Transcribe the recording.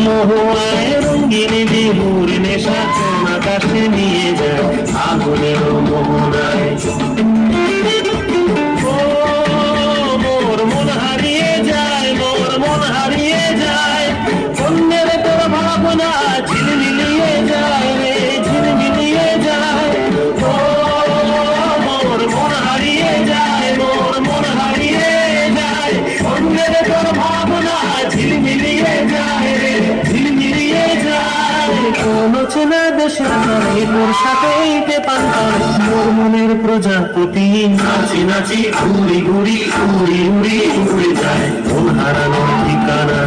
মহুয়ায় রঙিন বিহুর নেশা কোন আকাশে নিয়ে যায় আগুনের মোহনায়। ও মোর মন হারিয়ে যায়, মোর মন হারিয়ে যায়, অন্যের তোর ভাবনা ঝিলমিলিয়ে যায় রে, ঝিলমিলিয়ে যায়। ও মোর মন হারিয়ে যায়, মোর মন হারিয়ে যায়, অন্যের তোর ভাবনা ঝিলমিলিয়ে যায় রে, ঝিলমিলিয়ে যায়। কোন চেনা দেশের নয় তোর সাথে পান্তার, মোর মনের প্রজাপতি নাচি নাচি ঘুরি ঘুরি উড়ি উড়ি উড়ে যায় মন হারানোর ঠিকানা।